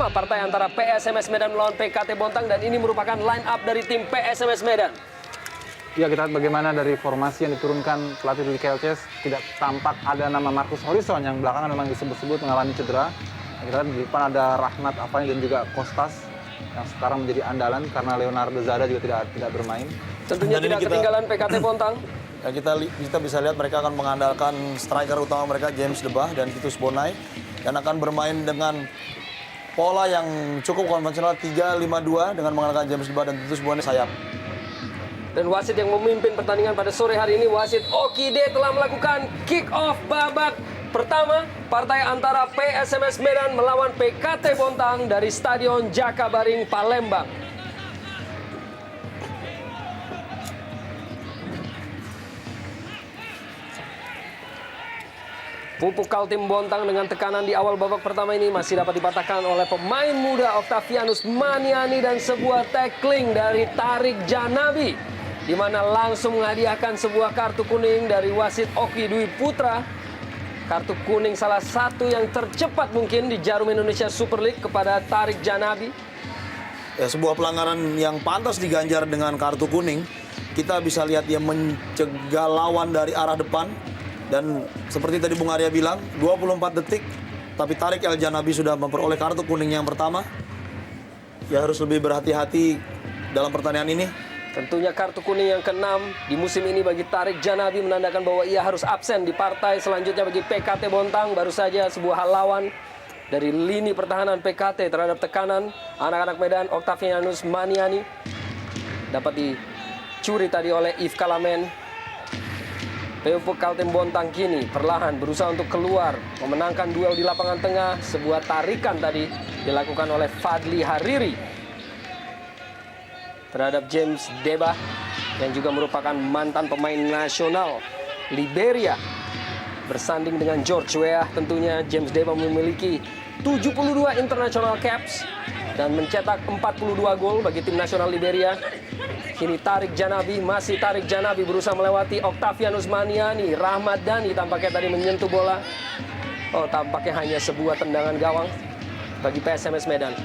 pertama partai antara PSMS Medan melawan PKT Bontang, dan ini merupakan line up dari tim PSMS Medan. Ya, kita lihat bagaimana dari formasi yang diturunkan pelatih dari KLCS, tidak tampak ada nama Marcus Horizon yang belakangan memang disebut-sebut mengalami cedera. Kita lihat di depan ada Rahmat Afani dan juga Kostas yang sekarang menjadi andalan karena Leonardo Zada juga tidak bermain. Tentunya tidak ketinggalan PKT Bontang. Ya, kita bisa lihat mereka akan mengandalkan striker utama mereka James Debah dan Titus Bonai, dan akan bermain dengan pola yang cukup konvensional 3-5-2 dengan mengandalkan James Debah dan Titus Bonai sayap. Dan wasit yang memimpin pertandingan pada sore hari ini, wasit Okide, telah melakukan kick off babak pertama partai antara PSMS Medan melawan PKT Bontang dari Stadion Jakabaring, Palembang. Pupuk Kaltim Bontang dengan tekanan di awal babak pertama ini masih dapat dipatahkan oleh pemain muda Octavianus Maniani dan sebuah tackling dari Tarik Janabi, di mana langsung menghadiahkan sebuah kartu kuning dari wasit Oki Dwi Putra. Kartu kuning salah satu yang tercepat mungkin di Jarum Indonesia Super League kepada Tarik Janabi. Ya, sebuah pelanggaran yang pantas diganjar dengan kartu kuning. Kita bisa lihat dia mencegah lawan dari arah depan. Dan seperti tadi Bung Arya bilang, 24 detik, tapi Tarik El Janabi sudah memperoleh kartu kuning yang pertama. Ya, harus lebih berhati-hati dalam pertandingan ini. Tentunya kartu kuning yang ke-6 di musim ini bagi Tarik Janabi menandakan bahwa ia harus absen di partai selanjutnya bagi PKT Bontang. Baru saja sebuah hal lawan dari lini pertahanan PKT terhadap tekanan anak-anak Medan. Octavianus Maniani dapat dicuri tadi oleh Yves Kalamen. Pupuk Kaltim Bontang kini perlahan berusaha untuk keluar, memenangkan duel di lapangan tengah. Sebuah tarikan tadi dilakukan oleh Fadli Hariri terhadap James Debah yang juga merupakan mantan pemain nasional Liberia. Bersanding dengan George Weah, tentunya James Debah memiliki 72 international caps dan mencetak 42 gol bagi tim nasional Liberia. Kini Tarik Janabi, masih Tarik Janabi berusaha melewati Octavianus Maniani. Rahmat Dhani tampaknya tadi menyentuh bola. Oh, tampaknya hanya sebuah tendangan gawang bagi PSMS Medan.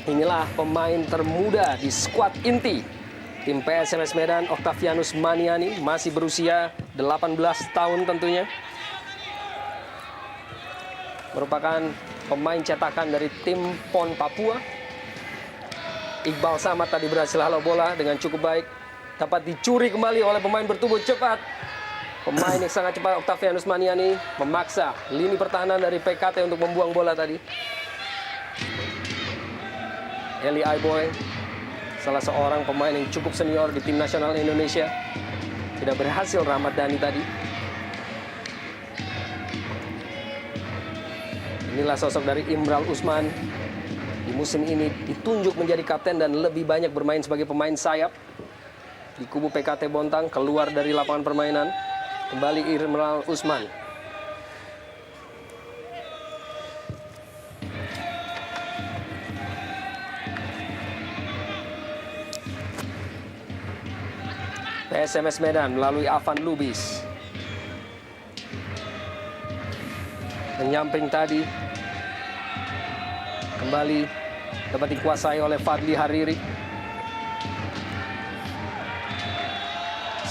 Inilah pemain termuda di skuad inti tim PSMS Medan, Octavianus Maniani, masih berusia 18 tahun tentunya. Merupakan pemain cetakan dari tim PON Papua. Iqbal Samad tadi berhasil halau bola dengan cukup baik. Dapat dicuri kembali oleh pemain bertubuh cepat. Pemain yang sangat cepat, Octavianus Maniani, memaksa lini pertahanan dari PKT untuk membuang bola tadi. Eli Aiboy, salah seorang pemain yang cukup senior di tim nasional Indonesia, tidak berhasil. Rahmat Dhani tadi. Inilah sosok dari Imral Usman. Di musim ini ditunjuk menjadi kapten dan lebih banyak bermain sebagai pemain sayap. Di kubu PKT Bontang, keluar dari lapangan permainan. Kembali Imral Usman. PSMS Medan melalui Afan Lubis. Menyamping tadi. Kembali dapat dikuasai oleh Fadli Hariri.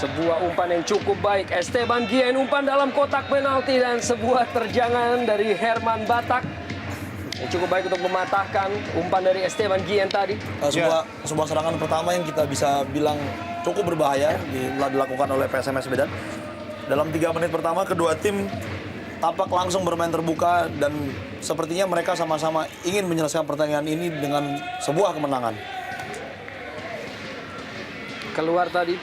Sebuah umpan yang cukup baik. Esteban Gien umpan dalam kotak penalti, dan sebuah terjangan dari Herman Batak yang cukup baik untuk mematahkan umpan dari Esteban Gien tadi. Sebuah serangan pertama yang kita bisa bilang cukup berbahaya dilakukan oleh PSMS Medan. Dalam 3 menit pertama, kedua tim tampak langsung bermain terbuka dan sepertinya mereka sama-sama ingin menyelesaikan pertandingan ini dengan sebuah kemenangan. Keluar tadi,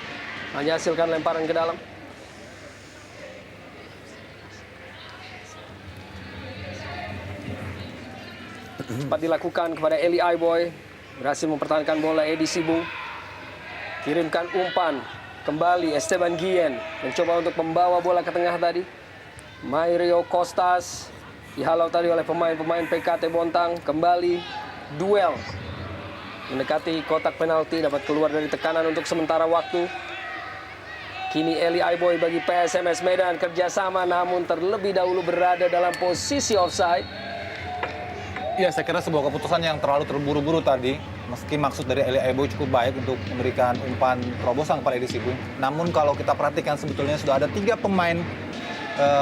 hanya hasilkan lemparan ke dalam. Cepat dilakukan kepada Eli Aiboy. Berhasil mempertahankan bola Edi Sibung. Kirimkan umpan. Kembali Esteban Gien mencoba untuk membawa bola ke tengah tadi. Mario Kostas dihalau tadi oleh pemain-pemain PKT Bontang. Kembali duel mendekati kotak penalti, dapat keluar dari tekanan untuk sementara waktu. Kini Eli Aiboy bagi PSMS Medan kerjasama, namun terlebih dahulu berada dalam posisi offside. Ya, saya kira sebuah keputusan yang terlalu terburu-buru tadi. Meski maksud dari Eli Aiboy cukup baik untuk memberikan umpan terobosan kepada Edi Sibung. Namun kalau kita perhatikan sebetulnya sudah ada 3 pemain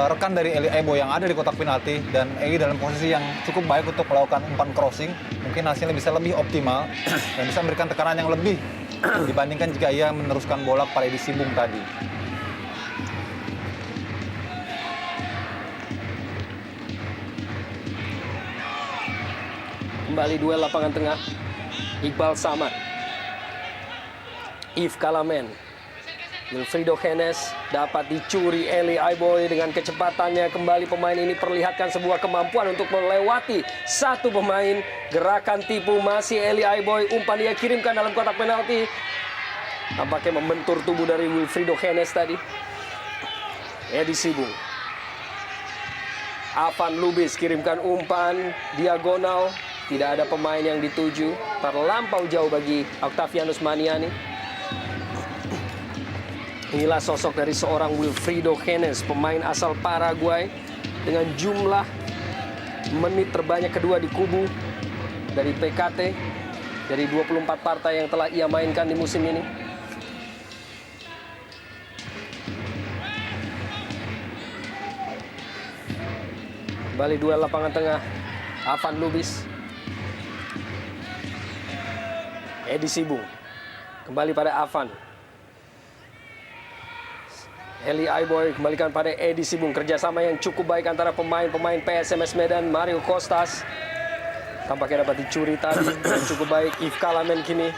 rekan dari Eli Aiboy yang ada di kotak penalti. Dan Eli dalam posisi yang cukup baik untuk melakukan umpan crossing. Mungkin hasilnya bisa lebih optimal dan bisa memberikan tekanan yang lebih dibandingkan jika ia meneruskan bola kepada Edi Sibung tadi. Kembali duel lapangan tengah. Iqbal Samad, Yves Kalamen, Wilfrido Henes dapat dicuri Eli Aiboy dengan kecepatannya. Kembali pemain ini perlihatkan sebuah kemampuan untuk melewati satu pemain. Gerakan tipu masih Eli Aiboy. Umpan dia kirimkan dalam kotak penalti. Tampaknya membentur tubuh dari Wilfrido Henes tadi. Edi Sibung, Avan Lubis kirimkan umpan diagonal. Tidak ada pemain yang dituju. Terlampau jauh bagi Octavianus Maniani. Inilah sosok dari seorang Wilfrido Henes, pemain asal Paraguay dengan jumlah menit terbanyak kedua di kubu dari PKT dari 24 partai yang telah ia mainkan di musim ini. Kembali duel lapangan tengah. Avan Lubis, Edi Sibung, kembali pada Avan. Eli Aiboy kembalikan pada Edi Sibung. Kerjasama yang cukup baik antara pemain-pemain PSMS Medan. Mario Costas tampaknya dapat dicuri tadi dan cukup baik. Yves Kalamen kini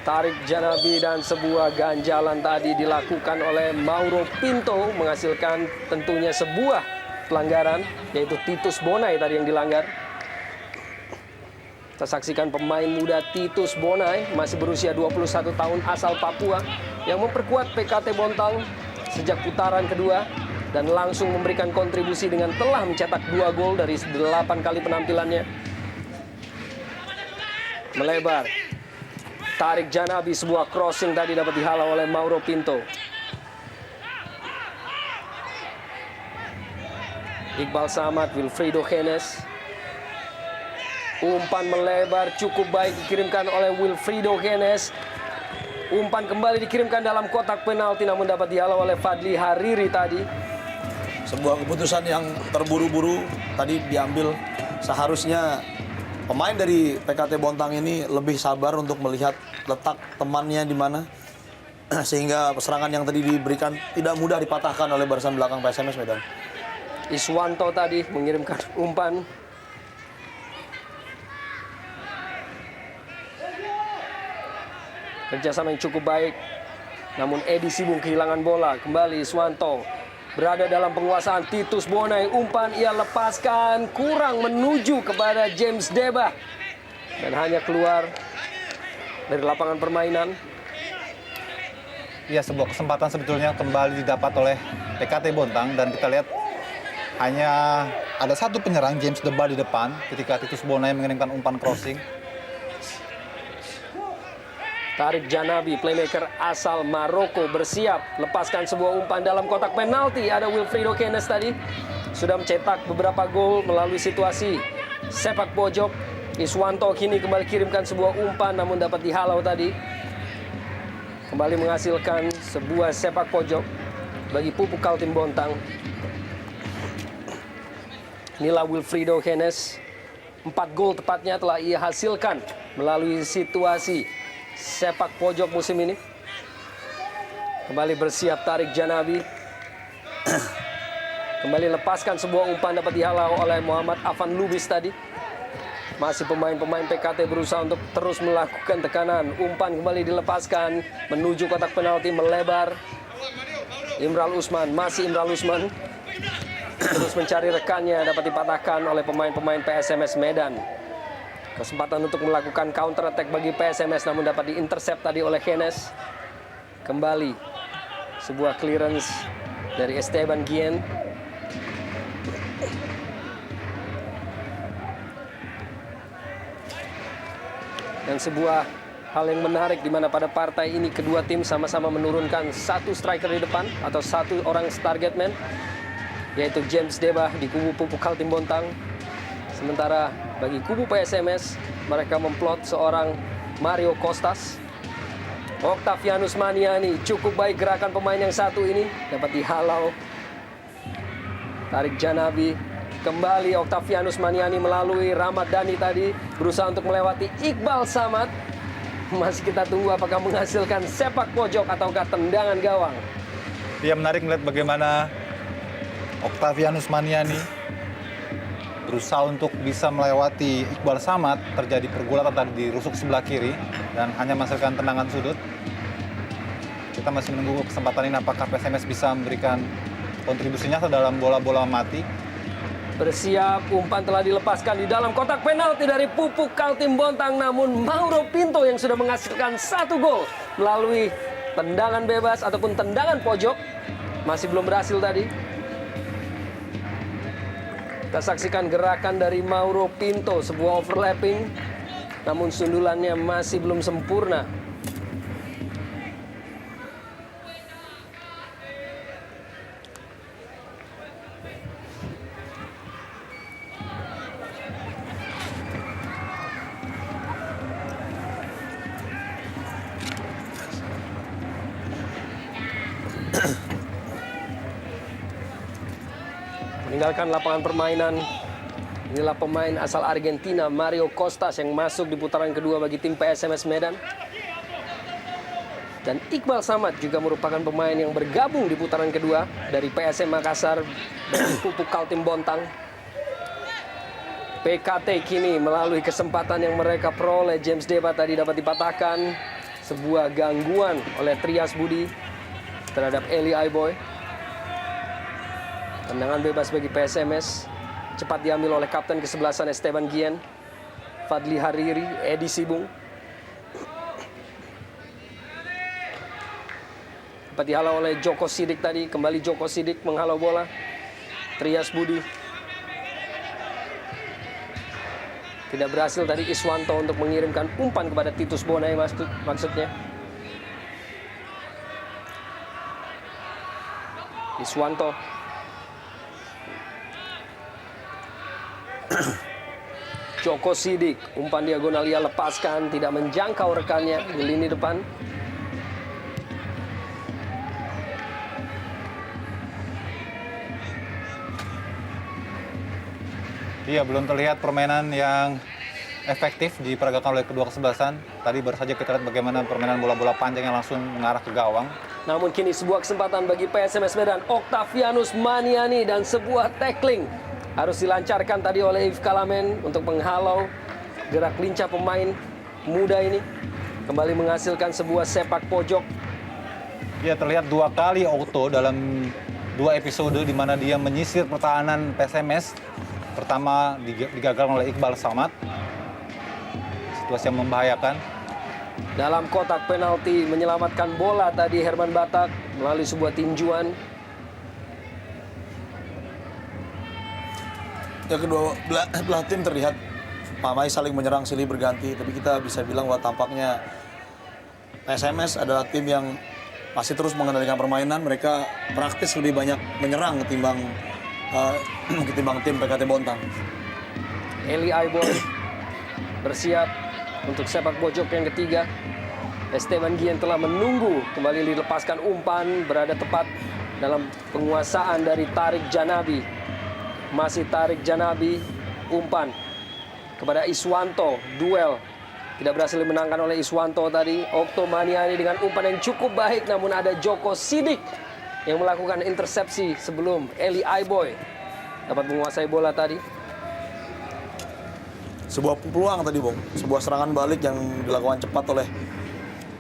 tarik Janabi dan sebuah ganjalan tadi dilakukan oleh Mauro Pinto menghasilkan tentunya sebuah pelanggaran, yaitu Titus Bonai tadi yang dilanggar. Kita saksikan pemain muda Titus Bonai, masih berusia 21 tahun asal Papua, yang memperkuat PKT Bontang sejak putaran kedua dan langsung memberikan kontribusi dengan telah mencetak 2 gol dari 8 kali penampilannya. Melebar, tarik Janabi, sebuah crossing tadi dapat dihalau oleh Mauro Pinto. Iqbal Samad, Wilfrido Henes. Umpan melebar cukup baik dikirimkan oleh Wilfrido Henes. Umpan kembali dikirimkan dalam kotak penalti namun dapat dihalau oleh Fadli Hariri tadi. Sebuah keputusan yang terburu-buru tadi diambil. Seharusnya pemain dari PKT Bontang ini lebih sabar untuk melihat letak temannya di mana. Sehingga serangan yang tadi diberikan tidak mudah dipatahkan oleh barisan belakang PSMS Medan. Iswanto tadi mengirimkan umpan. Kerjasama yang cukup baik. Namun Edi Sibung kehilangan bola. Kembali Iswanto berada dalam penguasaan Titus Bonai. Umpan ia lepaskan. Kurang menuju kepada James Deba. Dan hanya keluar dari lapangan permainan. Ya, sebuah kesempatan sebetulnya kembali didapat oleh PKT Bontang. Dan kita lihat hanya ada satu penyerang, James Deba di depan ketika Titus Bonai mengirimkan umpan crossing. Tarik Janabi, playmaker asal Maroko bersiap. Lepaskan sebuah umpan dalam kotak penalti. Ada Wilfrido Henes tadi. Sudah mencetak beberapa gol melalui situasi sepak pojok. Iswanto kini kembali kirimkan sebuah umpan namun dapat dihalau tadi. Kembali menghasilkan sebuah sepak pojok bagi Pupuk Kaltim Bontang. Inilah Wilfrido Henes. 4 gol tepatnya telah ia hasilkan melalui situasi sepak pojok musim ini. Kembali bersiap tarik Janabi. Kembali lepaskan sebuah umpan dapat dihalau oleh Muhammad Avan Lubis tadi. Masih pemain-pemain PKT berusaha untuk terus melakukan tekanan. Umpan kembali dilepaskan menuju kotak penalti, melebar. Imral Usman, masih Imral Usman. Terus mencari rekannya, dapat dipatahkan oleh pemain-pemain PSMS Medan. Kesempatan untuk melakukan counter attack bagi PSMS namun dapat diintercept tadi oleh Henes. Kembali sebuah clearance dari Esteban Guillen. Dan sebuah hal yang menarik di mana pada partai ini kedua tim sama-sama menurunkan satu striker di depan atau satu orang target man, yaitu James Deba di kubu Pupuk Kaltim Bontang. Sementara bagi kubu PSMS, mereka memplot seorang Mario Kostas. Octavianus Maniani, cukup baik gerakan pemain yang satu ini, dapat dihalau. Tarik Janabi, kembali Octavianus Maniani melalui Rahmat Dhani tadi, berusaha untuk melewati Iqbal Samad. Masih kita tunggu apakah menghasilkan sepak pojok ataukah tendangan gawang. Dia menarik melihat bagaimana Octavianus Maniani berusaha untuk bisa melewati Iqbal Samad, terjadi pergulatan tadi di rusuk sebelah kiri dan hanya menghasilkan tendangan sudut. Kita masih menunggu kesempatan ini apakah PSMS bisa memberikan kontribusinya dalam bola-bola mati. Bersiap, umpan telah dilepaskan di dalam kotak penalti dari Pupuk Kaltim Bontang, namun Mauro Pinto yang sudah menghasilkan 1 gol melalui tendangan bebas ataupun tendangan pojok masih belum berhasil tadi. Kita saksikan gerakan dari Mauro Pinto, sebuah overlapping, namun sundulannya masih belum sempurna. Meninggalkan lapangan permainan, inilah pemain asal Argentina Mario Kostas yang masuk di putaran kedua bagi tim PSMS Medan. Dan Iqbal Samad juga merupakan pemain yang bergabung di putaran kedua dari PSM Makassar dan Pupuk Kaltim Bontang. PKT kini melalui kesempatan yang mereka peroleh, James Deba tadi dapat dipatahkan. Sebuah gangguan oleh Trias Budi terhadap Eli Aiboy. Tendangan bebas bagi PSMS, cepat diambil oleh kapten kesebelasan Esteban Gien, Fadli Hariri, Edi Sibung. Dapat dihalau oleh Joko Sidik tadi, kembali Joko Sidik menghalau bola. Trias Budi. Tidak berhasil tadi Iswanto untuk mengirimkan umpan kepada Titus Bonai maksudnya. Iswanto. Joko Sidik, umpan diagonal ia lepaskan, tidak menjangkau rekannya di lini depan. Iya, belum terlihat permainan yang efektif diperagakan oleh kedua kesebelasan. Tadi baru saja kita lihat bagaimana permainan bola-bola panjang yang langsung mengarah ke gawang. Namun kini sebuah kesempatan bagi PSMS Medan, Octavianus Maniani, dan sebuah tackling harus dilancarkan tadi oleh Yves Kalamen untuk menghalau gerak lincah pemain muda ini. Kembali menghasilkan sebuah sepak pojok. Ya, terlihat 2 kali Octo dalam 2 episode di mana dia menyisir pertahanan PSMS. Pertama digagalkan oleh Iqbal Samad. Situasi yang membahayakan. Dalam kotak penalti menyelamatkan bola tadi Herman Batak melalui sebuah tinjuan. Ya, kedua belah tim terlihat pamai saling menyerang silih berganti, tapi kita bisa bilang bahwa tampaknya PSMS adalah tim yang masih terus mengendalikan permainan. Mereka praktis lebih banyak menyerang ketimbang tim PKT Bontang. Eli Aiboy bersiap untuk sepak pojok yang ketiga. Esteban Gien telah menunggu, kembali dilepaskan umpan, berada tepat dalam penguasaan dari Tarik Janabi. Masih Tarik Janabi, umpan kepada Iswanto, duel. Tidak berhasil dimenangkan oleh Iswanto tadi. Octo Maniani dengan umpan yang cukup baik, namun ada Joko Sidik yang melakukan intersepsi sebelum Eli Aiboy dapat menguasai bola tadi. Sebuah peluang tadi, Bung. Sebuah serangan balik yang dilakukan cepat oleh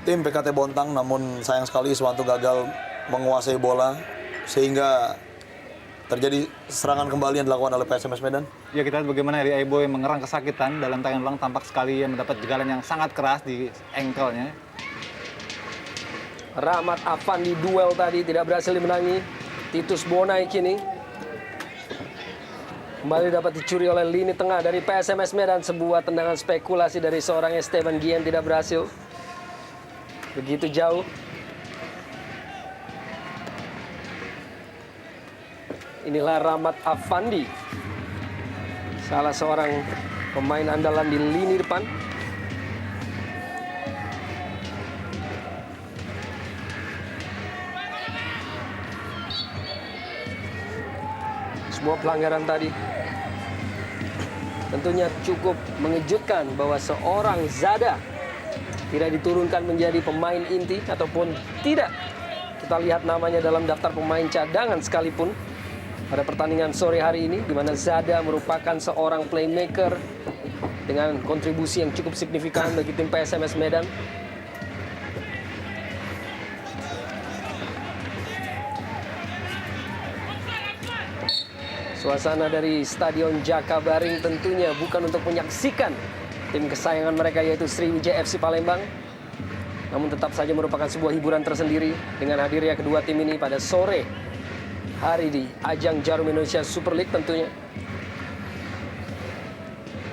tim PKT Bontang, namun sayang sekali Iswanto gagal menguasai bola sehingga terjadi serangan kembali yang dilakukan oleh PSMS Medan. Ya, kita lihat bagaimana Eli Aiboy mengerang kesakitan dalam tayangan ulang, tampak sekali yang mendapat jegalan yang sangat keras di ankle-nya. Rahmat Afandi duel tadi tidak berhasil dimenangi. Titus Bonai kini kembali dapat dicuri oleh lini tengah dari PSMS Medan. Sebuah tendangan spekulasi dari seorang Esteban Gien tidak berhasil. Begitu jauh. Inilah Rahmat Afandi, Salah seorang pemain andalan di lini depan. Sebuah pelanggaran tadi tentunya cukup mengejutkan bahwa seorang Zada tidak diturunkan menjadi pemain inti ataupun tidak kita lihat namanya dalam daftar pemain cadangan sekalipun pada pertandingan sore hari ini, di mana Zada merupakan seorang playmaker dengan kontribusi yang cukup signifikan bagi tim PSMS Medan. Suasana dari Stadion Jakabaring tentunya bukan untuk menyaksikan tim kesayangan mereka yaitu Sriwijaya FC Palembang. Namun tetap saja merupakan sebuah hiburan tersendiri dengan hadirnya kedua tim ini pada sore hari di ajang Jarum Indonesia Super League tentunya.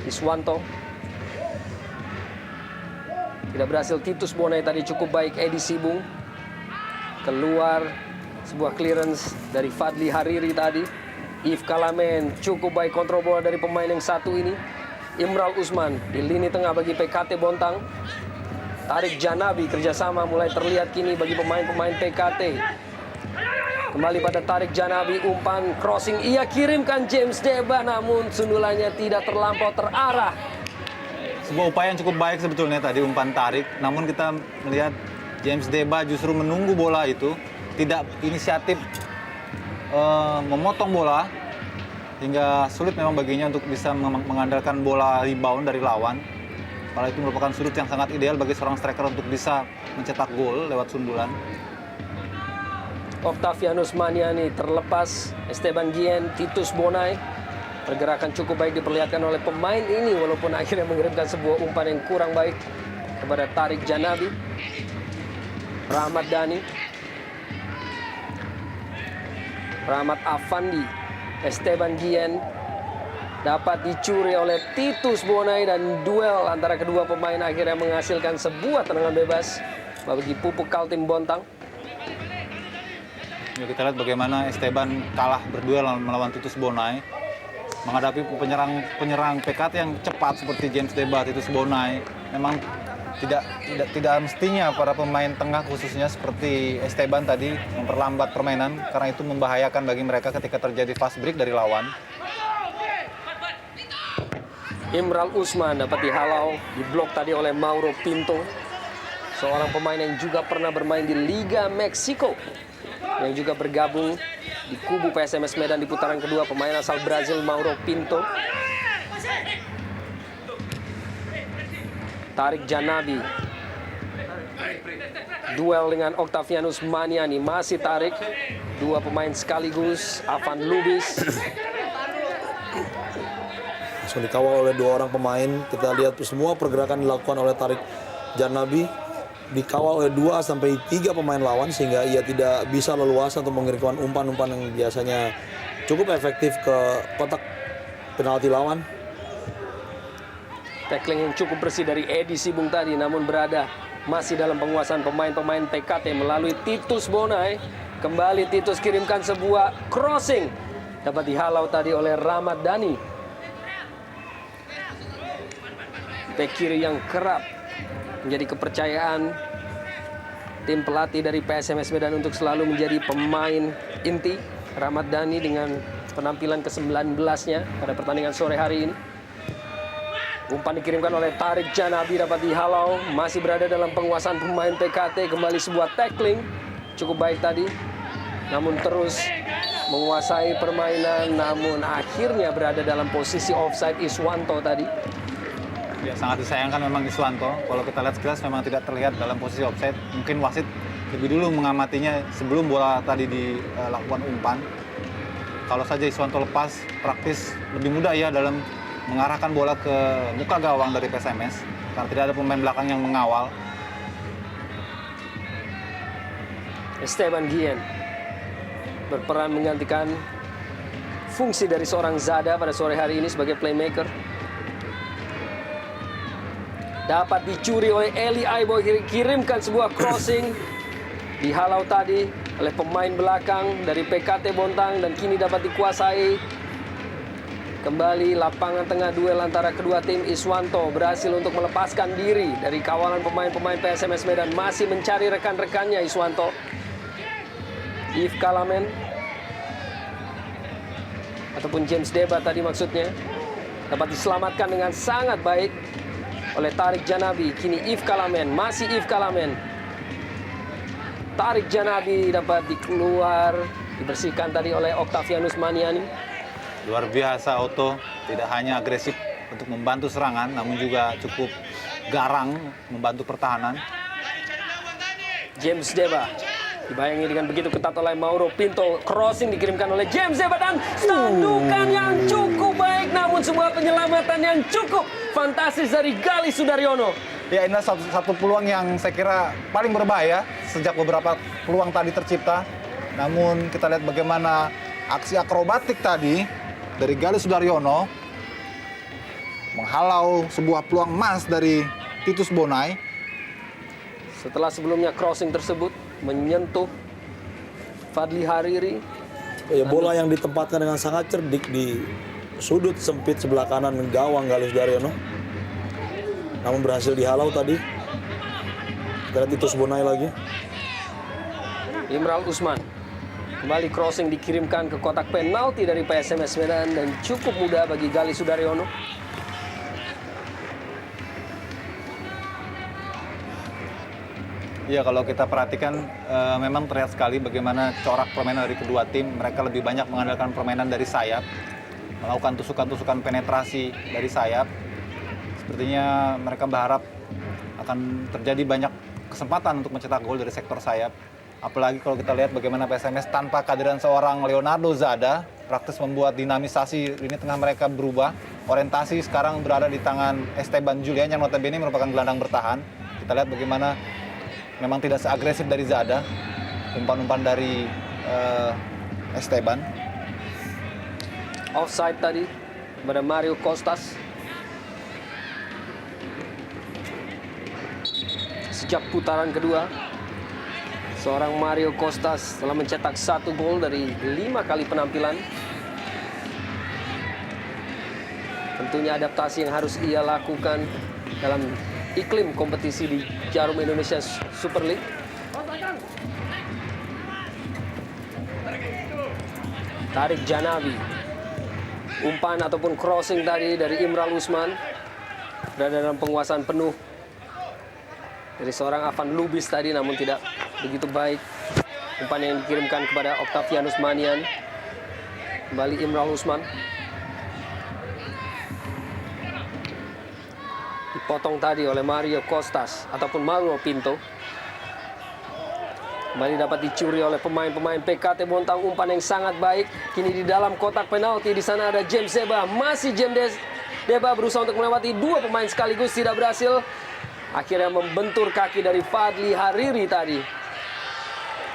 Iswanto. Tidak berhasil Titus Bonai tadi, cukup baik Edi Sibung. Keluar sebuah clearance dari Fadli Hariri tadi. Yves Kalamen, cukup baik kontrol bola dari pemain yang satu ini. Imral Usman di lini tengah bagi PKT Bontang. Tarik Janabi, kerjasama mulai terlihat kini bagi pemain-pemain PKT. Kembali pada Tarik Janabi, umpan crossing ia kirimkan James Deba, namun sundulannya tidak terlampau terarah. Sebuah upaya yang cukup baik sebetulnya tadi umpan tarik, namun kita melihat James Deba justru menunggu bola itu, tidak inisiatif memotong bola, hingga sulit memang baginya untuk bisa mengandalkan bola rebound dari lawan. Padahal itu merupakan sudut yang sangat ideal bagi seorang striker untuk bisa mencetak gol lewat sundulan. Octavianus Maniani terlepas, Esteban Guillen, Titus Bonai. Pergerakan cukup baik diperlihatkan oleh pemain ini walaupun akhirnya mengirimkan sebuah umpan yang kurang baik kepada Tarik Janabi. Rahmat Dhani, Rahmat Afandi, Esteban Guillen dapat dicuri oleh Titus Bonai dan duel antara kedua pemain akhirnya menghasilkan sebuah tendangan bebas bagi Pupuk Kaltim Bontang. Ya, kita lihat bagaimana Esteban kalah berduel melawan Titus Bonai. Menghadapi penyerang PKT yang cepat seperti James Deba, Titus Bonai, memang tidak mestinya para pemain tengah khususnya seperti Esteban tadi memperlambat permainan, karena itu membahayakan bagi mereka ketika terjadi fast break dari lawan. Imral Usman dapat dihalau, diblok tadi oleh Mauro Pinto, seorang pemain yang juga pernah bermain di Liga Meksiko, yang juga bergabung di kubu PSMS Medan di putaran kedua. Pemain asal Brazil Mauro Pinto. Tarik Janabi, duel dengan Octavianus Maniani, masih Tarik, dua pemain sekaligus. Avan Lubis langsung dikawal oleh dua orang pemain. Kita lihat semua pergerakan dilakukan oleh Tarik Janabi, dikawal oleh 2 sampai 3 pemain lawan sehingga ia tidak bisa leluasa untuk mengirimkan umpan-umpan yang biasanya cukup efektif ke kotak penalti lawan. Tackling yang cukup bersih dari Edi Sibung tadi, namun berada masih dalam penguasaan pemain-pemain PKT melalui Titus Bonai. Kembali Titus kirimkan sebuah crossing, dapat dihalau tadi oleh Rahmat Dhani. Bek kiri yang kerap menjadi kepercayaan tim pelatih dari PSMS Medan untuk selalu menjadi pemain inti. Rahmat Dhani dengan penampilan ke-19-nya pada pertandingan sore hari ini. Umpan dikirimkan oleh Tarik Janabi, dapat dihalau, masih berada dalam penguasaan pemain PKT. Kembali sebuah tackling cukup baik tadi, namun terus menguasai permainan, namun akhirnya berada dalam posisi offside Iswanto tadi. Ya, sangat disayangkan memang Iswanto. Kalau kita lihat sekilas memang tidak terlihat dalam posisi offside. Mungkin wasit lebih dulu mengamatinya sebelum bola tadi dilakukan umpan. Kalau saja Iswanto lepas, praktis lebih mudah ya dalam mengarahkan bola ke muka gawang dari PSMS karena tidak ada pemain belakang yang mengawal. Esteban Guillen berperan menggantikan fungsi dari seorang Zada pada sore hari ini sebagai playmaker. Dapat dicuri oleh Eli Aibo, kirimkan sebuah crossing, dihalau tadi oleh pemain belakang dari PKT Bontang dan kini dapat dikuasai Kembali lapangan tengah duel antara kedua tim. Iswanto berhasil untuk melepaskan diri dari kawalan pemain-pemain PSMS Medan. Masih mencari rekan-rekannya Iswanto. Yves Kalamen ataupun James Deba tadi maksudnya dapat diselamatkan dengan sangat baik oleh Tarik Janabi. Kini Yves Kalamen, masih Yves Kalamen. Tarik Janabi dapat dikeluar, dibersihkan tadi oleh Octavianus Maniani. Luar biasa Otto, tidak hanya agresif untuk membantu serangan, namun juga cukup garang membantu pertahanan. James Deba dibayangi dengan begitu ketat oleh Mauro Pinto. Crossing dikirimkan oleh James Deba dan sandukan yang cukup baik, namun sebuah penyelamatan yang cukup fantastis dari Gali Sudaryono. Ya, ini satu peluang yang saya kira paling berbahaya sejak beberapa peluang tadi tercipta. Namun kita lihat bagaimana aksi akrobatik tadi dari Gali Sudaryono menghalau sebuah peluang emas dari Titus Bonai. Setelah sebelumnya crossing tersebut menyentuh Fadli Hariri. Ya, bola yang ditempatkan dengan sangat cerdik di sudut sempit sebelah kanan gawang Gali Sudaryono. Namun berhasil dihalau tadi. Kita lihat Titus Bonai lagi. Imral Usman. Kembali crossing dikirimkan ke kotak penalti dari PSMS Medan dan cukup mudah bagi Gali Sudaryono. Ya, kalau kita perhatikan memang terlihat sekali bagaimana corak permainan dari kedua tim. Mereka lebih banyak mengandalkan permainan dari sayap, melakukan tusukan-tusukan penetrasi dari sayap. Sepertinya mereka berharap akan terjadi banyak kesempatan untuk mencetak gol dari sektor sayap. Apalagi kalau kita lihat bagaimana PSMS tanpa kehadiran seorang Leonardo Zada praktis membuat dinamisasi lini tengah mereka berubah. Orientasi sekarang berada di tangan Esteban Julian yang notabene merupakan gelandang bertahan. Kita lihat bagaimana memang tidak seagresif dari Zada, umpan-umpan dari Esteban. Offside tadi kepada Mario Costas. Sejak putaran kedua, seorang Mario Costas telah mencetak 1 gol dari 5 kali penampilan. Tentunya adaptasi yang harus ia lakukan dalam iklim kompetisi di Jarum Indonesia Super League. Tarik Janabi. Umpan ataupun crossing tadi dari Imral Usman berada dalam penguasaan penuh dari seorang Avan Lubis tadi, namun tidak begitu baik. Umpan yang dikirimkan kepada Octavianus Manian. Kembali Imral Usman. Dipotong tadi oleh Mario Costas ataupun Mauro Pinto. Kembali dapat dicuri oleh pemain-pemain PKT Bontang. Umpan yang sangat baik. Kini di dalam kotak penalti, di sana ada James Deba. Masih James Deba berusaha untuk melewati 2 pemain sekaligus, tidak berhasil. Akhirnya membentur kaki dari Fadli Hariri tadi.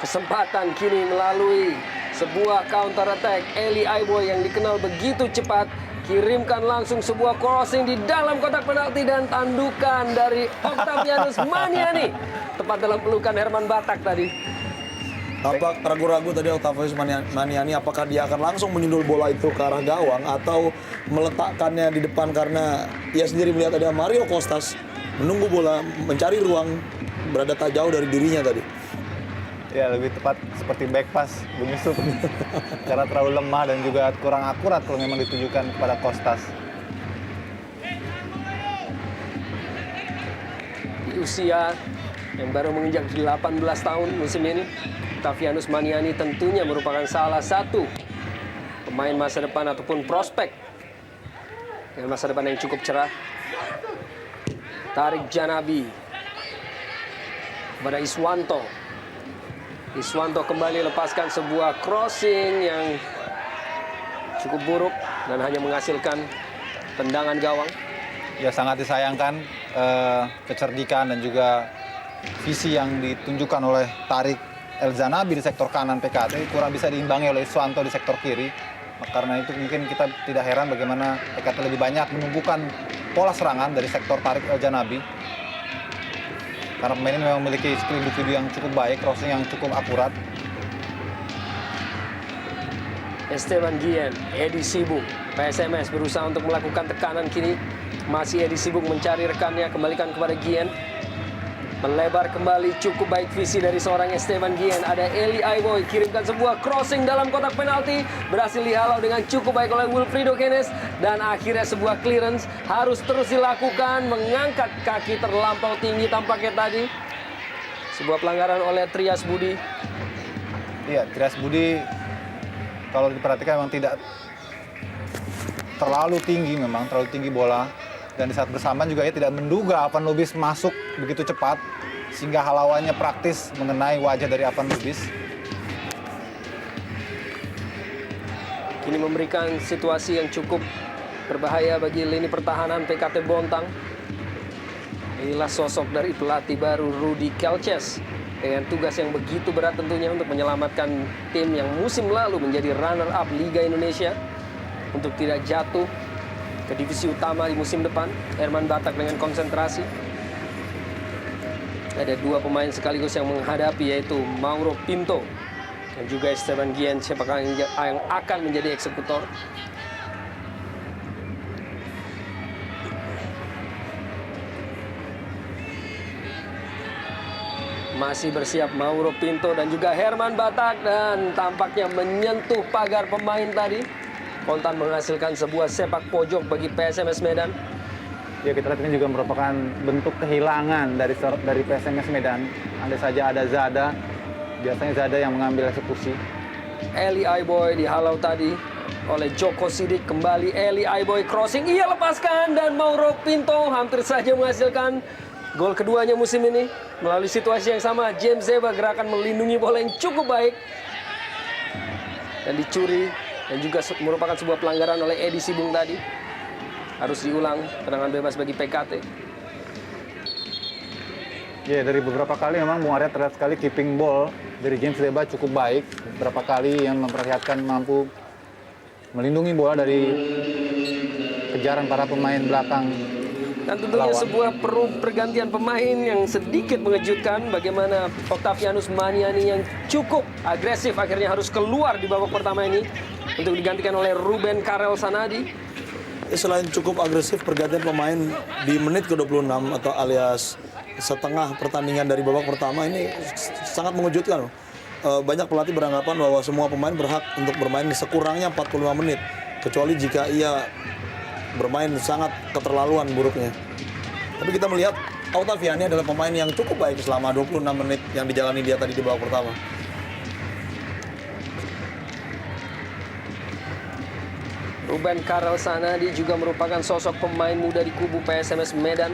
Kesempatan kini melalui sebuah counter attack. Eli Aiboy yang dikenal begitu cepat kirimkan langsung sebuah crossing di dalam kotak penalti dan tandukan dari Octavianus Maniani tepat dalam pelukan Herman Batak tadi. Tampak ragu-ragu tadi Octavianus Maniani apakah dia akan langsung menyundul bola itu ke arah gawang atau meletakkannya di depan, karena ia sendiri melihat ada Mario Costas menunggu bola, mencari ruang, berada tak jauh dari dirinya tadi. Ya, lebih tepat seperti back pass Bung Yusuf. Karena terlalu lemah dan juga kurang akurat kalau memang ditujukan kepada Costas. Di usia yang baru menginjak 18 tahun musim ini, Octavianus Maniani tentunya merupakan salah satu pemain masa depan ataupun prospek dengan masa depan yang cukup cerah. Tarik Janabi kepada Iswanto. Iswanto kembali lepaskan sebuah crossing yang cukup buruk dan hanya menghasilkan tendangan gawang. Ya, sangat disayangkan kecerdikan dan juga visi yang ditunjukkan oleh Tarik El Janabi di sektor kanan PKT kurang bisa diimbangi oleh Iswanto di sektor kiri. Karena itu mungkin kita tidak heran bagaimana PKT lebih banyak menumbuhkan pola serangan dari sektor Tarik El Janabi. Karena pemain ini memang memiliki skill individu yang cukup baik, crossing yang cukup akurat. Esteban Guillen, Edi Sibuk, PSMS berusaha untuk melakukan tekanan kini. Masih Edi Sibuk mencari rekannya, kembalikan kepada Guillen. Melebar kembali, cukup baik visi dari seorang Esteban Guillen. Ada Eli Aiboy, kirimkan sebuah crossing dalam kotak penalti. Berhasil dihalau dengan cukup baik oleh Wilfrido Keynes. Dan akhirnya sebuah clearance harus terus dilakukan. Mengangkat kaki terlampau tinggi tampaknya tadi. Sebuah pelanggaran oleh Trias Budi. Iya, Trias Budi kalau diperhatikan memang tidak terlalu tinggi bola. Dan di saat bersamaan juga ia tidak menduga Avan Lubis masuk begitu cepat sehingga halauannya praktis mengenai wajah dari Avan Lubis. Kini memberikan situasi yang cukup berbahaya bagi lini pertahanan PKT Bontang. Inilah sosok dari pelatih baru Rudy Kelces dengan tugas yang begitu berat tentunya untuk menyelamatkan tim yang musim lalu menjadi runner-up Liga Indonesia untuk tidak jatuh ke divisi utama di musim depan. Herman Batak dengan konsentrasi. Ada dua pemain sekaligus yang menghadapi, yaitu Mauro Pinto dan juga Esteban Guillen, siapakah yang akan menjadi eksekutor. Masih bersiap Mauro Pinto dan juga Herman Batak, dan tampaknya menyentuh pagar pemain tadi. Kontan menghasilkan sebuah sepak pojok bagi PSMS Medan. Ya, kita lihat ini juga merupakan bentuk kehilangan dari PSMS Medan. Andai saja ada Zada, biasanya Zada yang mengambil eksekusi. Eli Aiboy dihalau tadi oleh Joko Sidik. Kembali Eli Aiboy crossing, ia lepaskan, dan Mauro Pinto hampir saja menghasilkan gol keduanya musim ini. Melalui situasi yang sama, James Zeba gerakan melindungi bola yang cukup baik dan dicuri. Dan juga merupakan sebuah pelanggaran oleh Edi Sibung tadi. Harus diulang, tendangan bebas bagi PKT. Ya, dari beberapa kali memang Bung Arya terlihat sekali keeping ball dari James Zeba cukup baik. Beberapa kali yang memperlihatkan mampu melindungi bola dari kejaran para pemain belakang. Dan tentunya sebuah pergantian pemain yang sedikit mengejutkan. Bagaimana Octavianus Maniani yang cukup agresif akhirnya harus keluar di babak pertama ini untuk digantikan oleh Ruben Karel Sanadi. Selain cukup agresif, pergantian pemain di menit ke-26 atau alias setengah pertandingan dari babak pertama ini sangat mengejutkan. Banyak pelatih beranggapan bahwa semua pemain berhak untuk bermain sekurangnya 45 menit. Kecuali jika ia bermain sangat keterlaluan buruknya. Tapi kita melihat Octaviani adalah pemain yang cukup baik selama 26 menit yang dijalani dia tadi di babak pertama. Ruben Karel Sanadi juga merupakan sosok pemain muda di kubu PSMS Medan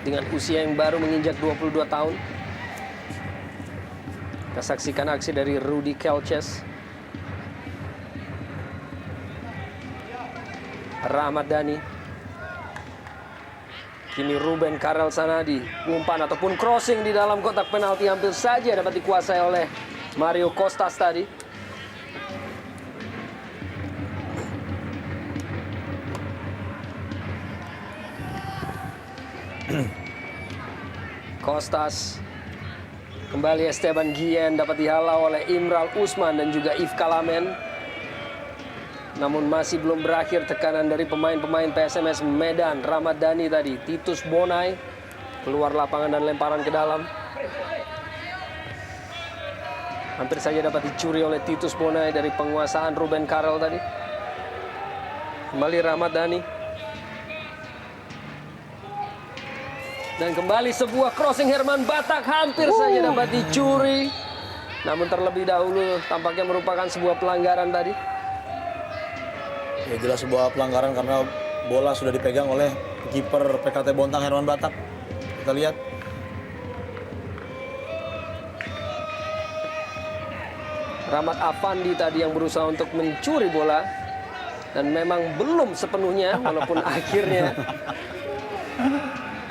dengan usia yang baru menginjak 22 tahun. Kita saksikan aksi dari Rudy Kelces. Rahmat Dhani. Kini Ruben Karel Sanadi, umpan ataupun crossing di dalam kotak penalti hampir saja dapat dikuasai oleh Mario Costas tadi. Costas. Kembali Esteban Guillen dapat dihalau oleh Imral Usman dan juga Yves Kalamen. Namun masih belum berakhir tekanan dari pemain-pemain PSMS Medan. Rahmat Dhani tadi, Titus Bonai keluar lapangan dan lemparan ke dalam. Hampir saja dapat dicuri oleh Titus Bonai dari penguasaan Ruben Karel tadi. Kembali Rahmat Dhani. Dan kembali sebuah crossing Herman Batak hampir saja dapat dicuri. Namun terlebih dahulu tampaknya merupakan sebuah pelanggaran tadi. Ya, jelas sebuah pelanggaran karena bola sudah dipegang oleh kiper PKT Bontang Herman Batak. Kita lihat. Rahmat Afandi tadi yang berusaha untuk mencuri bola. Dan memang belum sepenuhnya walaupun akhirnya.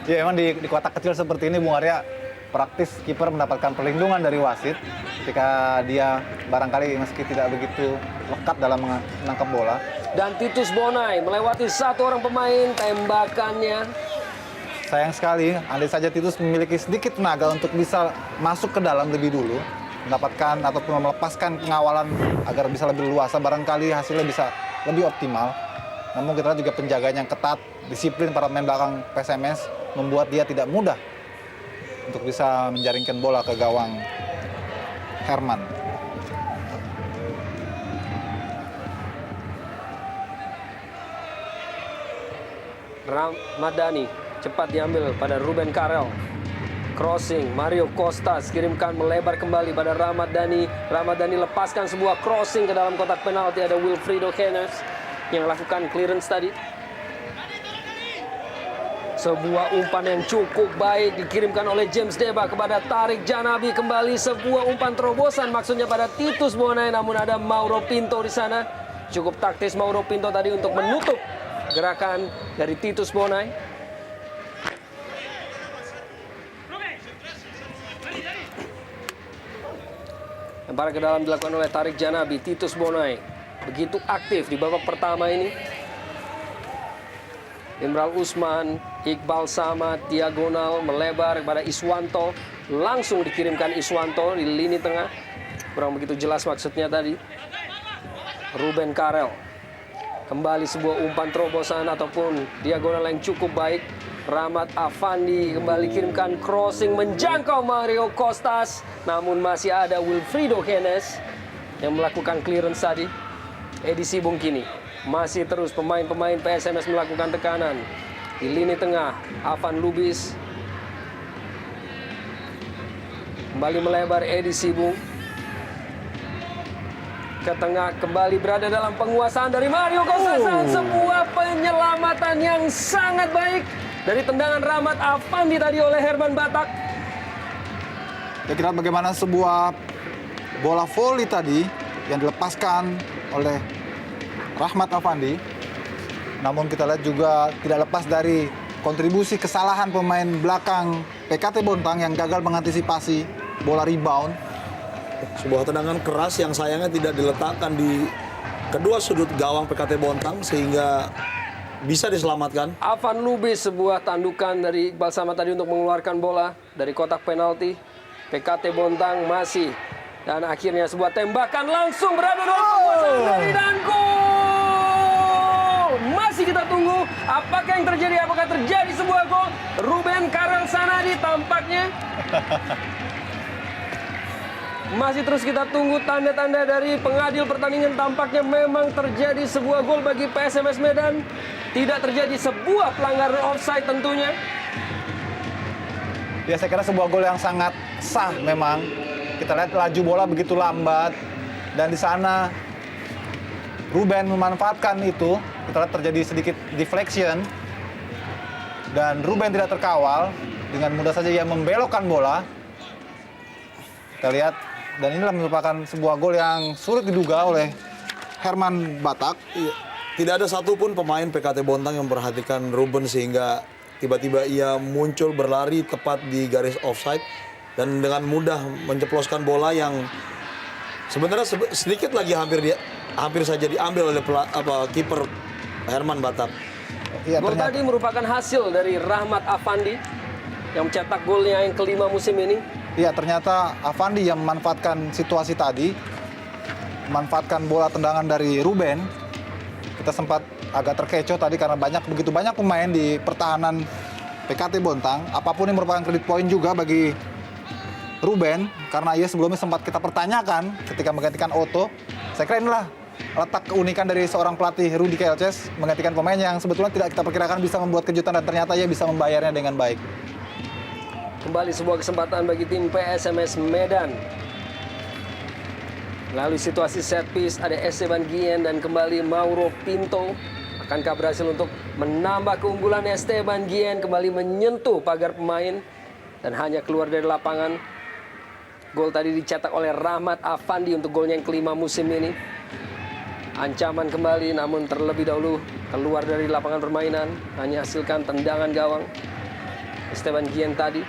Ya emang di kotak kecil seperti ini Bung Arya praktis kiper mendapatkan perlindungan dari wasit ketika dia barangkali meski tidak begitu lekat dalam menangkap bola. Dan Titus Bonai melewati satu orang pemain, tembakannya. Sayang sekali, andai saja Titus memiliki sedikit tenaga untuk bisa masuk ke dalam lebih dulu, mendapatkan ataupun melepaskan pengawalan agar bisa lebih luasa, barangkali hasilnya bisa lebih optimal. Namun kita lihat juga penjagaan yang ketat, disiplin para pemain belakang PSMS membuat dia tidak mudah untuk bisa menjaringkan bola ke gawang Herman. Ramadhani cepat diambil pada Ruben Karel. Crossing, Mario Costas kirimkan melebar kembali pada Ramadhani. Ramadhani lepaskan sebuah crossing ke dalam kotak penalti. Ada Wilfrido Hennes yang lakukan clearance tadi. Sebuah umpan yang cukup baik dikirimkan oleh James Deba kepada Tarik Janabi. Kembali sebuah umpan terobosan maksudnya pada Titus Bonai, namun ada Mauro Pinto di sana. Cukup taktis Mauro Pinto tadi untuk menutup gerakan dari Titus Bonai. Lempar ke dalam dilakukan oleh Tarik Janabi. Titus Bonai begitu aktif di babak pertama ini. Imral Usman, Iqbal Samad, diagonal melebar kepada Iswanto. Langsung dikirimkan Iswanto di lini tengah. Kurang begitu jelas maksudnya tadi. Ruben Karel. Kembali sebuah umpan terobosan ataupun diagonal yang cukup baik. Rahmat Afandi kembali kirimkan crossing menjangkau Mario Costas. Namun masih ada Wilfrido Hennes yang melakukan clearance tadi. Edisi Bungkini. Masih terus pemain-pemain PSMS melakukan tekanan. Di lini tengah, Avan Lubis. Kembali melebar Edi Sibung. Ke tengah kembali berada dalam penguasaan dari Mario Costas. Sebuah penyelamatan yang sangat baik dari tendangan Rahmat Afandi tadi oleh Herman Batak. Ya, kita lihat bagaimana sebuah bola volley tadi yang dilepaskan oleh Rahmat Afandi. Namun kita lihat juga tidak lepas dari kontribusi kesalahan pemain belakang PKT Bontang yang gagal mengantisipasi bola rebound. Sebuah tendangan keras yang sayangnya tidak diletakkan di kedua sudut gawang PKT Bontang sehingga bisa diselamatkan. Avan Lubis sebuah tandukan dari Iqbal Samad tadi untuk mengeluarkan bola dari kotak penalti. PKT Bontang masih. Dan akhirnya sebuah tembakan langsung berada dalam penguasaan dari dan gol. Masih kita tunggu apakah yang terjadi, apakah terjadi sebuah gol. Ruben Karel Sanadi tampaknya. Masih terus kita tunggu tanda-tanda dari pengadil pertandingan. Tampaknya memang terjadi sebuah gol bagi PSMS Medan. Tidak terjadi sebuah pelanggaran offside tentunya. Ya, saya kira sebuah gol yang sangat sah memang. Kita lihat laju bola begitu lambat. Dan di sana Ruben memanfaatkan itu. Kita lihat terjadi sedikit deflection. Dan Ruben tidak terkawal. Dengan mudah saja ia membelokkan bola. Kita lihat. Dan inilah merupakan sebuah gol yang sulit diduga oleh Herman Batak. Iya. Tidak ada satupun pemain PKT Bontang yang memperhatikan Ruben sehingga tiba-tiba ia muncul berlari tepat di garis offside dan dengan mudah menceploskan bola yang sebenarnya sedikit lagi hampir saja diambil oleh kiper Herman Batak. Ya, Gol tadi merupakan hasil dari Rahmat Afandi yang mencetak golnya yang kelima musim ini. Ya, ternyata Afandi yang memanfaatkan situasi tadi, memanfaatkan bola tendangan dari Ruben. Kita sempat agak terkecoh tadi karena begitu banyak pemain di pertahanan PKT Bontang. Apapun yang merupakan kredit poin juga bagi Ruben, karena ia sebelumnya sempat kita pertanyakan ketika menggantikan Otto. Saya kira inilah letak keunikan dari seorang pelatih Rudy Kelces, menggantikan pemain yang sebetulnya tidak kita perkirakan bisa membuat kejutan dan ternyata ia bisa membayarnya dengan baik. Kembali sebuah kesempatan bagi tim PSMS Medan. Lalu situasi set piece, ada Esteban Guillen dan kembali Mauro Pinto. Akankah berhasil untuk menambah keunggulan Esteban Guillen, kembali menyentuh pagar pemain dan hanya keluar dari lapangan. Gol tadi dicetak oleh Rahmat Afandi untuk golnya yang kelima musim ini. Ancaman kembali namun terlebih dahulu keluar dari lapangan permainan, hanya hasilkan tendangan gawang Esteban Guillen tadi.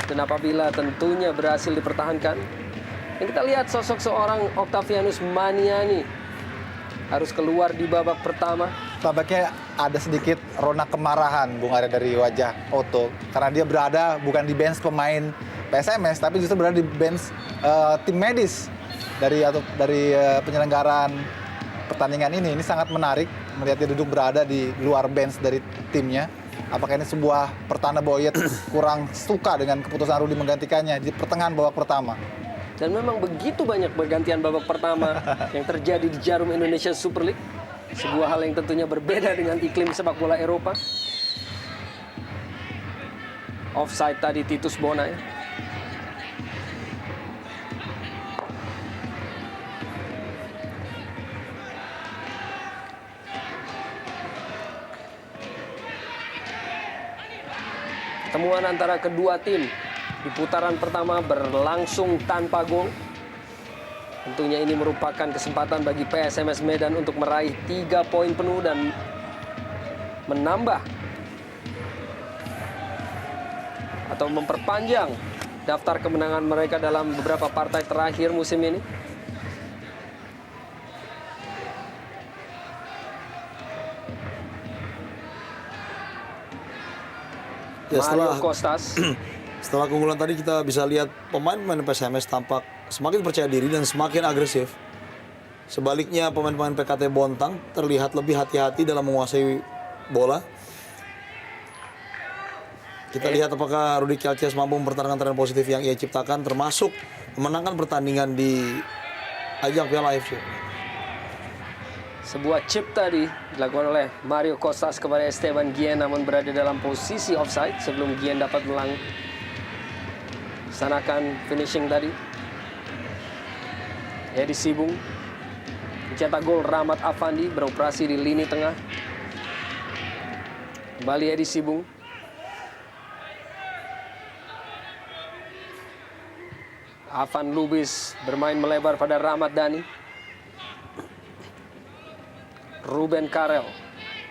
Dan apabila tentunya berhasil dipertahankan, yang kita lihat sosok seorang Octavianus Maniani harus keluar di babak pertama. Tampaknya ada sedikit rona kemarahan Bung Arya dari wajah Otto, karena dia berada bukan di bench pemain PSMS, tapi justru berada di bench tim medis dari penyelenggaraan pertandingan ini. Ini sangat menarik melihat dia duduk berada di luar bench dari timnya. Apakah ini sebuah pertanda bahwa ia kurang suka dengan keputusan Rudi menggantikannya di pertengahan babak pertama? Dan memang begitu banyak pergantian babak pertama yang terjadi di Jarum Indonesia Super League. Sebuah hal yang tentunya berbeda dengan iklim sepak bola Eropa. Offside tadi Titus Bonai. Pertemuan antara kedua tim di putaran pertama berlangsung tanpa gol. Tentunya ini merupakan kesempatan bagi PSMS Medan untuk meraih 3 poin penuh dan menambah atau memperpanjang daftar kemenangan mereka dalam beberapa partai terakhir musim ini. Ya, Mario Kostas. Setelah keunggulan tadi kita bisa lihat pemain-pemain PSMS tampak semakin percaya diri dan semakin agresif. Sebaliknya pemain-pemain PKT Bontang terlihat lebih hati-hati dalam menguasai bola. Kita lihat apakah Rudi Kelces mampu mempertahankan tren positif yang ia ciptakan, termasuk memenangkan pertandingan di ajang Piala AFC. Sebuah chip tadi dilakukan oleh Mario Kostas kepada Esteban Guillen, namun berada dalam posisi offside sebelum Guillen dapat melaksanakan finishing tadi. Edi Sibung mencetak gol. Rahmat Afandi beroperasi di lini tengah. Kembali Edi Sibung. Afan Lubis bermain melebar pada Rahmat Dhani. Ruben Karel,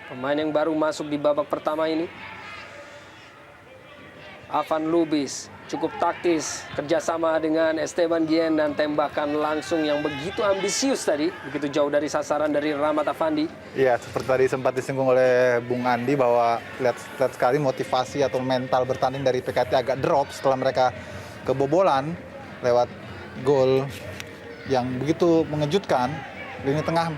pemain yang baru masuk di babak pertama ini. Afan Lubis cukup taktis, kerjasama dengan Esteban Guillen dan tembakan langsung yang begitu ambisius tadi, begitu jauh dari sasaran dari Rahmat Afandi. Iya, seperti tadi sempat disinggung oleh Bung Andi bahwa lihat sekali motivasi atau mental bertanding dari PKT agak drop setelah mereka kebobolan lewat gol yang begitu mengejutkan. Lini tengah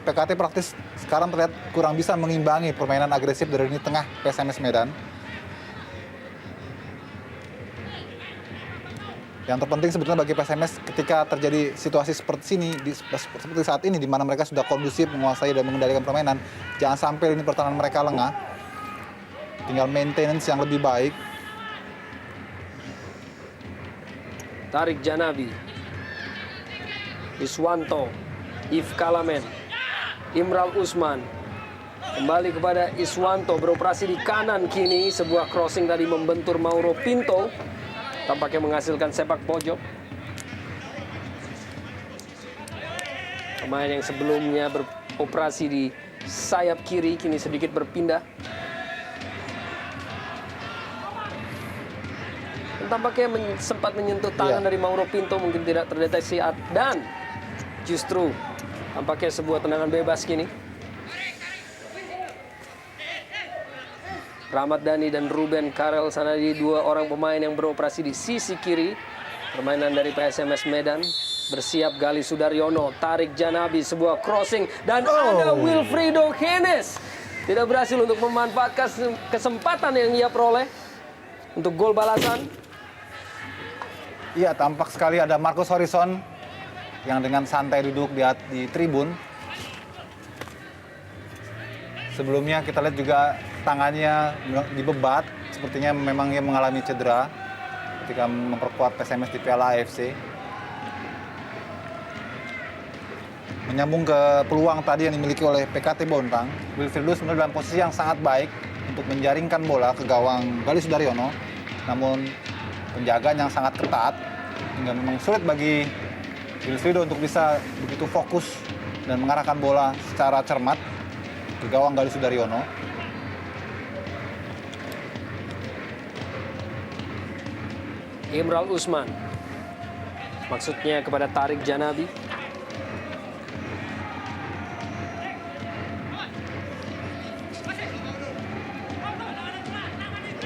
PKT praktis sekarang terlihat kurang bisa mengimbangi permainan agresif dari lini tengah PSMS Medan. Yang terpenting sebetulnya bagi PSMS ketika terjadi situasi seperti saat ini di mana mereka sudah kondusif menguasai dan mengendalikan permainan, jangan sampai lini pertahanan mereka lengah. Tinggal maintenance yang lebih baik. Tarik Janabi, Iswanto, Yves Kalamen, Imral Usman. Kembali kepada Iswanto, beroperasi di kanan kini. Sebuah crossing tadi membentur Mauro Pinto, tampaknya menghasilkan sepak pojok. Pemain yang sebelumnya beroperasi di sayap kiri kini sedikit berpindah. Dan tampaknya sempat menyentuh tangan dari Mauro Pinto, mungkin tidak terdeteksi, dan justru tampaknya sebuah tendangan bebas kini. Rahmat Dhani dan Ruben Karel Sanadi, dua orang pemain yang beroperasi di sisi kiri permainan dari PSMS Medan. Bersiap Gali Sudaryono, Tarik Janabi, sebuah crossing, dan ada Wilfrido Henes. Tidak berhasil untuk memanfaatkan kesempatan yang ia peroleh untuk gol balasan. Iya, tampak sekali ada Marcus Horizon yang dengan santai duduk di tribun. Sebelumnya kita lihat juga tangannya dibebat, sepertinya memang ia mengalami cedera ketika memperkuat PSMS di Piala AFC. Menyambung ke peluang tadi yang dimiliki oleh PKT Bontang, Wilfrido sebenarnya dalam posisi yang sangat baik untuk menjaringkan bola ke gawang Gali Sudaryono, namun penjagaan yang sangat ketat hingga memang sulit bagi Wilfrido untuk bisa begitu fokus dan mengarahkan bola secara cermat ke gawang Gali Sudaryono. Imral Usman, maksudnya kepada Tarik Janabi.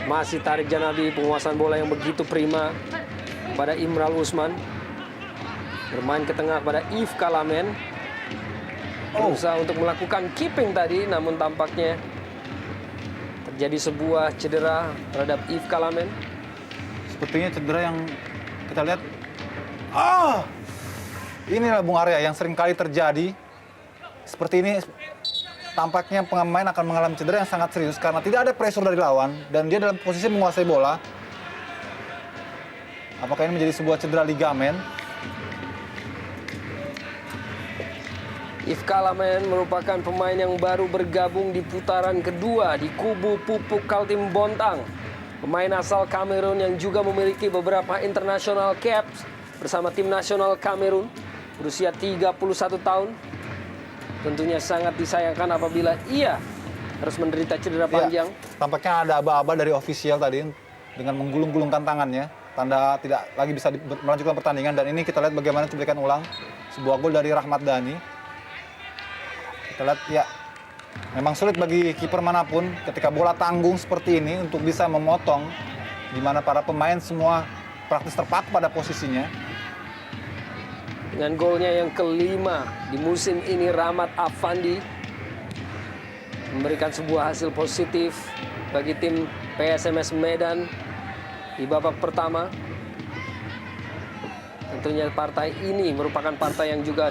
Masih Tarik Janabi, penguasaan bola yang begitu prima. kepada Imral Usman. Bermain ke tengah kepada Yves Kalamen. Berusaha untuk melakukan keeping tadi, namun tampaknya terjadi sebuah cedera terhadap Yves Kalamen. Sepertinya cedera yang kita lihat. Inilah Bung Arya yang sering kali terjadi. Seperti ini tampaknya pemain akan mengalami cedera yang sangat serius karena tidak ada pressure dari lawan dan dia dalam posisi menguasai bola. Apakah ini menjadi sebuah cedera ligamen? Yves Kalamen merupakan pemain yang baru bergabung di putaran kedua di kubu Pupuk Kaltim Bontang. Pemain asal Kamerun yang juga memiliki beberapa international caps bersama tim nasional Kamerun, berusia 31 tahun. Tentunya sangat disayangkan apabila ia harus menderita cedera panjang. Ya, tampaknya ada aba-aba dari ofisial tadi dengan menggulung-gulungkan tangannya. Tanda tidak lagi bisa melanjutkan pertandingan. Dan ini kita lihat bagaimana cuplikan ulang sebuah gol dari Rahmat Dhani. Kita lihat ya, memang sulit bagi kiper manapun ketika bola tanggung seperti ini untuk bisa memotong, di mana para pemain semua praktis terpaku pada posisinya. Dengan golnya yang kelima di musim ini, Rahmat Afandi memberikan sebuah hasil positif bagi tim PSMS Medan di babak pertama. Tentunya partai ini merupakan partai yang juga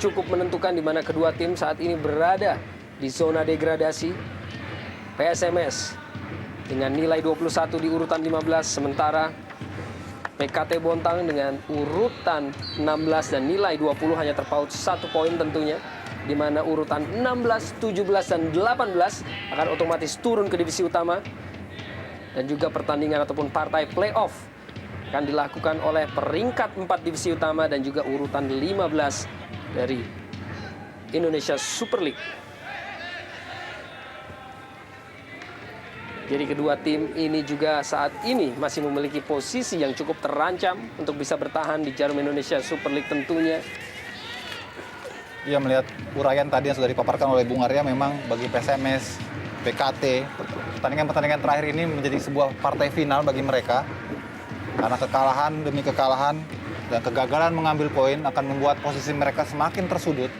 cukup menentukan di mana kedua tim saat ini berada di zona degradasi. PSMS dengan nilai 21 di urutan 15, sementara PKT Bontang dengan urutan 16 dan nilai 20 hanya terpaut 1 poin tentunya, di mana urutan 16, 17 dan 18 akan otomatis turun ke divisi utama. Dan juga pertandingan ataupun partai playoff akan dilakukan oleh peringkat 4 divisi utama dan juga urutan 15 dari Indonesia Super League. Jadi kedua tim ini juga saat ini masih memiliki posisi yang cukup terancam untuk bisa bertahan di jarum Indonesia Super League tentunya. Ia melihat uraian tadi yang sudah dipaparkan oleh Bung Arya, memang bagi PSMS, PKT, pertandingan-pertandingan terakhir ini menjadi sebuah partai final bagi mereka. Karena kekalahan demi kekalahan dan kegagalan mengambil poin akan membuat posisi mereka semakin tersudut.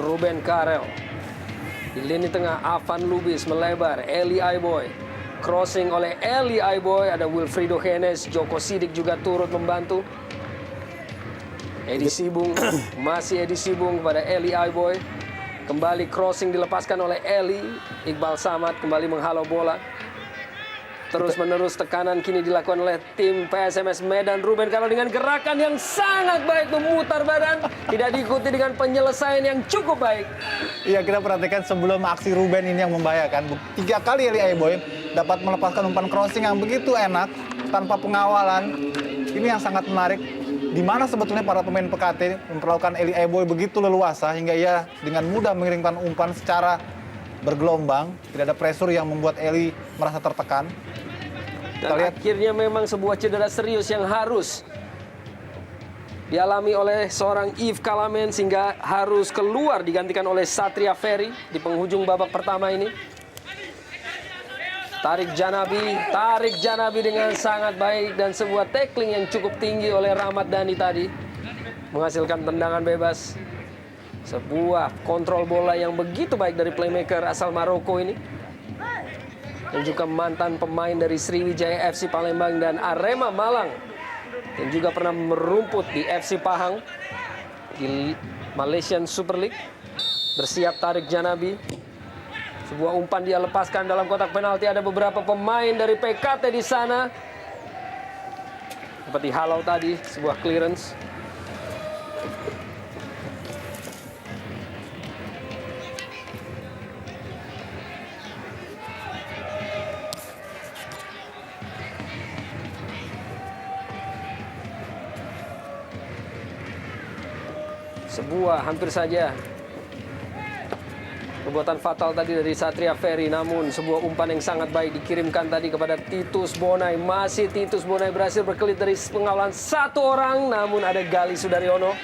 Ruben Karel. Di lini tengah, Avan Lubis melebar, Eli Aiboy. Crossing oleh Eli Aiboy, ada Wilfrido Henes, Joko Sidik juga turut membantu. Edi Sibung, masih Edi Sibung kepada Eli Aiboy. Kembali crossing dilepaskan oleh Eli. Iqbal Samad kembali menghalau bola. Terus-menerus tekanan kini dilakukan oleh tim PSMS Medan. Ruben Karel dengan gerakan yang sangat baik memutar badan. Tidak diikuti dengan penyelesaian yang cukup baik. Iya, kita perhatikan sebelum aksi Ruben ini yang membahayakan. 3 kali Eli Aiboy dapat melepaskan umpan crossing yang begitu enak tanpa pengawalan. Ini yang sangat menarik. Di mana sebetulnya para pemain PKT memperlakukan Eli Aiboy begitu leluasa hingga ia dengan mudah mengirimkan umpan secara bergelombang. Tidak ada pressure yang membuat Eli merasa tertekan. Dan akhirnya memang sebuah cedera serius yang harus dialami oleh seorang Yves Kalamen sehingga harus keluar digantikan oleh Satria Ferry di penghujung babak pertama ini. Tarik Janabi dengan sangat baik dan sebuah tackling yang cukup tinggi oleh Rahmat Dhani tadi menghasilkan tendangan bebas. Sebuah kontrol bola yang begitu baik dari playmaker asal Maroko ini. Dan juga mantan pemain dari Sriwijaya FC Palembang dan Arema Malang. Dan juga pernah merumput di FC Pahang di Malaysian Super League. Bersiap Tarik Janabi. Sebuah umpan dia lepaskan dalam kotak penalti. Ada beberapa pemain dari PKT di sana. Seperti halau tadi, sebuah clearance. Sebuah hampir saja perbuatan fatal tadi dari Satria Ferry, namun sebuah umpan yang sangat baik dikirimkan tadi kepada Titus Bonai. Masih Titus Bonai berhasil berkelit dari pengawalan 1 orang, namun ada Gali Sudaryono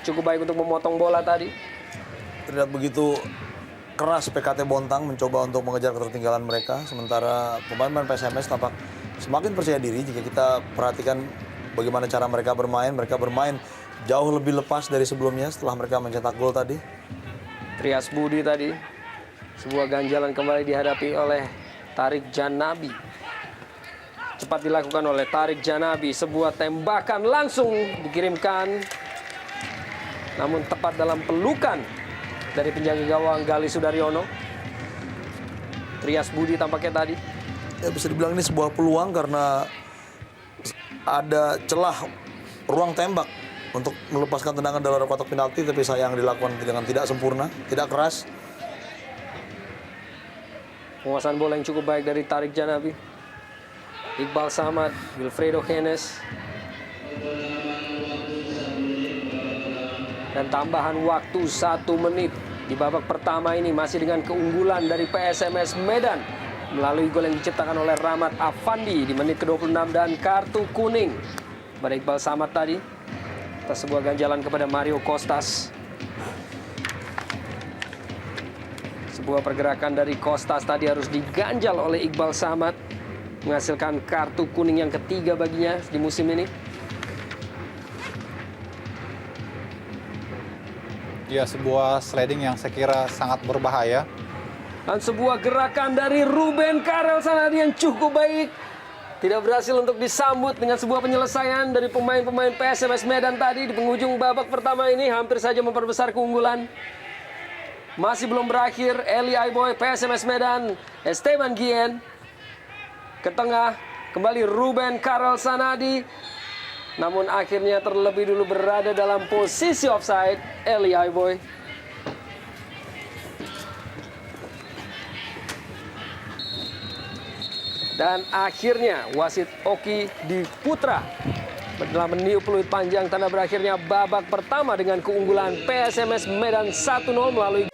cukup baik untuk memotong bola tadi. Terlihat begitu keras PKT Bontang mencoba untuk mengejar ketertinggalan mereka. Sementara pemain-pemain PSMS tampak semakin percaya diri jika kita perhatikan bagaimana cara mereka bermain. Mereka bermain jauh lebih lepas dari sebelumnya setelah mereka mencetak gol tadi. Trias Budi tadi. Sebuah ganjalan kembali dihadapi oleh Tarik Janabi. Cepat dilakukan oleh Tarik Janabi. Sebuah tembakan langsung dikirimkan. Namun tepat dalam pelukan dari penjaga gawang Gali Sudaryono. Trias Budi tampaknya tadi. Ya, bisa dibilang ini sebuah peluang karena ada celah ruang tembak untuk melepaskan tendangan dalam kotak penalti, tapi sayang dilakukan dengan tidak sempurna, tidak keras. Penguasaan bola yang cukup baik dari Tarik Janabi. Iqbal Samad, Wilfredo Henes. Dan tambahan waktu 1 menit di babak pertama ini masih dengan keunggulan dari PSMS Medan melalui gol yang diciptakan oleh Rahmat Afandi di menit ke-26 dan kartu kuning pada Iqbal Samad tadi atas sebuah ganjalan kepada Mario Kostas. Sebuah pergerakan dari Kostas tadi harus diganjal oleh Iqbal Samad, menghasilkan kartu kuning yang ketiga baginya di musim ini. Ya, sebuah sliding yang saya kira sangat berbahaya. Dan sebuah gerakan dari Ruben Karel Sanadi yang cukup baik. Tidak berhasil untuk disambut dengan sebuah penyelesaian dari pemain-pemain PSMS Medan tadi di penghujung babak pertama ini. Hampir saja memperbesar keunggulan. Masih belum berakhir. Eli Aiboy, PSMS Medan, Esteban Gien. Ke tengah, kembali Ruben Karel Sanadi. Namun akhirnya terlebih dulu berada dalam posisi offside, Eli Aiboy. Dan akhirnya wasit Oki Diputra telah meniup peluit panjang tanda berakhirnya babak pertama dengan keunggulan PSMS Medan 1-0 melalui